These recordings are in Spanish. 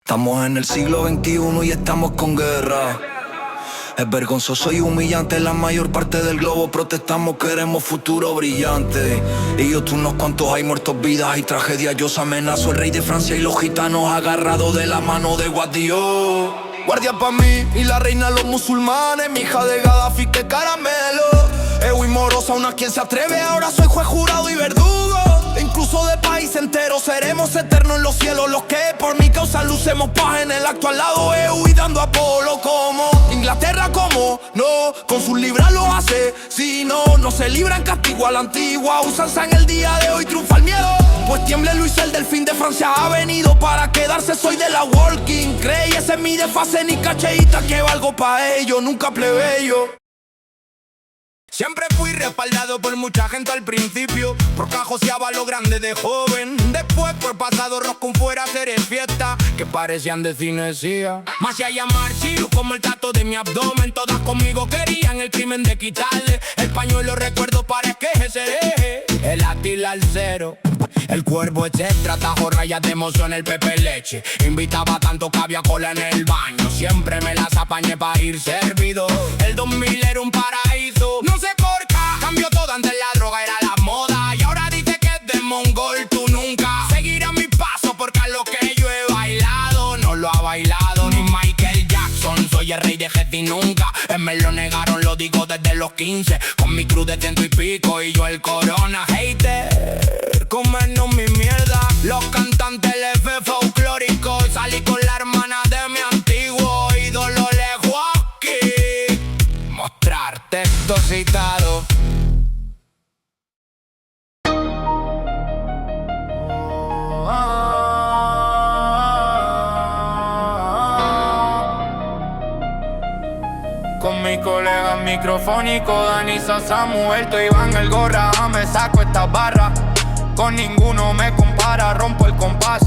Estamos en el siglo XXI y estamos con guerra. Es vergonzoso y humillante, la mayor parte del globo protestamos, queremos futuro brillante. Y yo, tú, unos cuantos hay muertos, vidas y tragedias. Yo os amenazo, el rey de Francia y los gitanos agarrados de la mano de Guadió. Guardia pa' mí y la reina los musulmanes, mi hija de Gaddafi que caramelo. Ewi Morosa, una quien se atreve, ahora soy juez, jurado y verdugo. Incluso de país entero seremos eternos en los cielos. Los que por mi causa lucemos paz en el actual lado EU y dando Apolo. Como Inglaterra, como no, con sus libras lo hace. Si no, no se libran castigo a la antigua usanza. En el día de hoy triunfa el miedo, pues tiemble Luis el delfín de Francia. Ha venido para quedarse, soy de la walking. Crey, ese es mi desfase, ni cacheíta que valgo pa' ello, nunca plebeyo. Siempre fui respaldado por mucha gente al principio, porque ajoseaba lo grande de joven. Después por pasado roscón fuera hacer fiesta que parecían de cinesía. Más allá llamar chilu como el tato de mi abdomen. Todas conmigo querían el crimen de quitarle el pañuelo, recuerdo para que ese eje. El átil al cero, el cuervo etcétera, tajo rayas de mozo en el Pepe Leche. Invitaba tanto que había cola en el baño, siempre me las apañé pa' ir servido. El 2000 era un paraíso, no sé por qué cambió todo, antes la droga era la moda y ahora dice que es de mongol. Tú nunca seguirás mi paso porque a lo que yo he bailado no lo ha bailado ni Michael Jackson. Soy el rey de Getty nunca, me lo negaron, lo digo desde los 15. Con mi cruz de 100 y pico y yo el corona. Hater, comernos mi mierda. Los cantantes les fue folclórico y salí con la hermana de mi antiguo ídolo. Lejos aquí mostrar texto citado. Con mi colega microfónico Dani Samuel, Iván el Gorra, me saco estas barras. Con ninguno me compara, rompo el compás.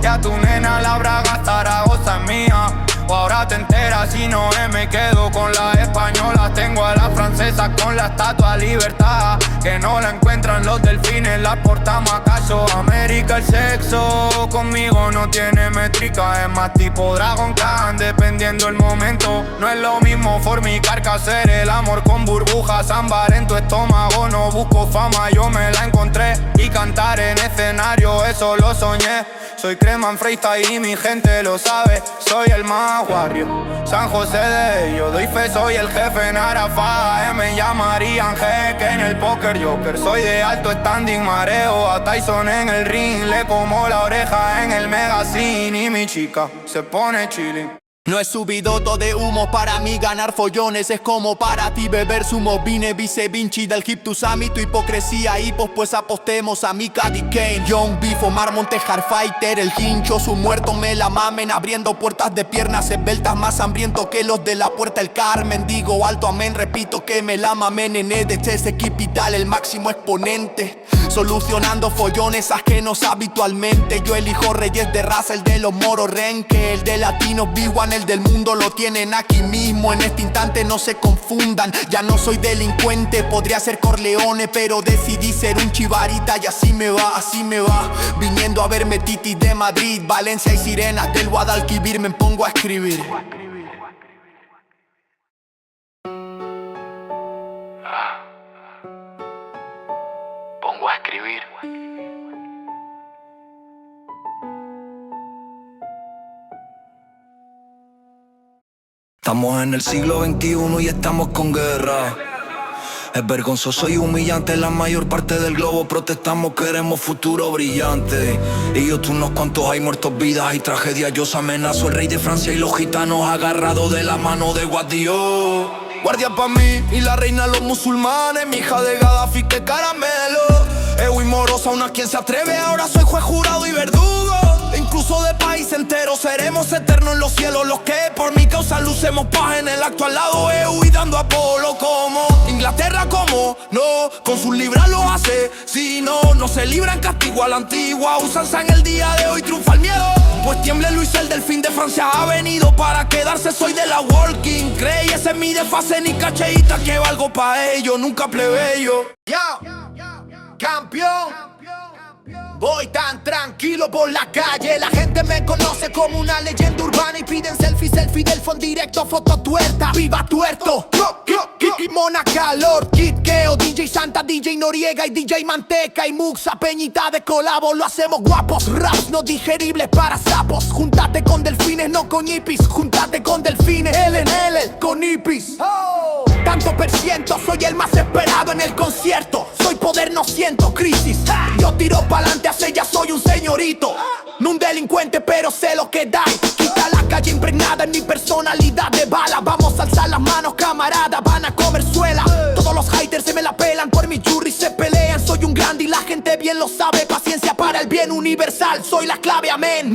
Y a tu nena la braga Zaragoza es mía. O ahora te enteras y no me quedo con la española. Tengo a la francesa con la estatua libertad, que no la encuentran los delfines, la portamos acaso. América el sexo, conmigo no tiene métrica. Es más tipo Dragon Khan, dependiendo el momento. No es lo mismo fornicar que hacer el amor con burbujas. Ámbar en tu estómago, no busco fama, yo me la encontré. Y cantar en escenario, eso lo soñé. Soy crema en freestyle y mi gente lo sabe. Soy el más warrior, San José de ellos. Doy fe, soy el jefe en Arafat. Me llamarían jeque en el póker Joker. Soy de alto standing, mareo a Tyson en el ring. Le como la oreja en el magazine y mi chica se pone chilling. No es subidoto de humo para mí ganar follones. Es como para ti beber sumo. Vine vice Vinci del hip to Sami. Tu hipocresía hipos, pues apostemos a Mika D. Kane. Young Beef, Omar Montes, Hardfighter, el hincho. Sus muertos me la mamen, abriendo puertas de piernas esbeltas. Más hambriento que los de la Puerta del Carmen. Digo alto amén, repito que me la mamen. En EDC Equipital, el máximo exponente. Solucionando follones ajenos habitualmente. Yo elijo reyes de raza, el de los moros renque, el de latinos B1, el del mundo lo tienen aquí mismo. En este instante no se confundan, ya no soy delincuente. Podría ser Corleone, pero decidí ser un chivarita. Y así me va, así me va. Viniendo a verme Titi de Madrid, Valencia y sirenas del Guadalquivir. Me pongo a escribir. Pongo a escribir. Estamos en el siglo XXI y estamos con guerra. Es vergonzoso y humillante, la mayor parte del globo protestamos, queremos futuro brillante. Y yo, tú, unos cuantos hay muertos, vidas y tragedias. Yo os amenazo, el rey de Francia y los gitanos agarrados de la mano de Guadió. Guardia pa' mí y la reina los musulmanes, mi hija de Gaddafi que caramelo. Ewi Morosa, una quien se atreve, ahora soy juez, jurado y verdugo. Incluso de país entero seremos eternos en los cielos. Los que por mi causa lucemos paz en el actual lado EU y dando Apolo. Como Inglaterra, como no, con sus libras lo hace. Si no, no se libran castigo a la antigua usanza. En el día de hoy triunfa el miedo, pues tiemble Luis el delfín de Francia. Ha venido para quedarse, soy de la walking. Crey, ese es mi desfase, ni cacheíta que valgo pa' ello, nunca plebeyo. Campeón. Voy tan tranquilo por la calle, la gente me conoce como una leyenda urbana y piden selfie del phone directo, foto tuerta, viva tuerto. Kiki Mona Calor, Kid Keo, DJ Santa, DJ Noriega y DJ Manteca y Muxa, Peñita de colabo, lo hacemos guapos. Raps no digeribles para sapos, júntate con delfines, no con hippies, júntate con delfines, Ellen con hippies. Tanto per ciento, soy el más esperado en el concierto. Soy poder, no siento crisis. Yo tiro pa'lante, hace ya soy un señorito. No un delincuente, pero sé lo que da. Quita la calle impregnada en mi personalidad de bala. Vamos a alzar las manos, camarada, van a comer suela. Todos los haters se me la pelan, por mi churri se pelean. Soy un grande y la gente bien lo sabe. Paciencia para el bien universal, soy la clave, amén.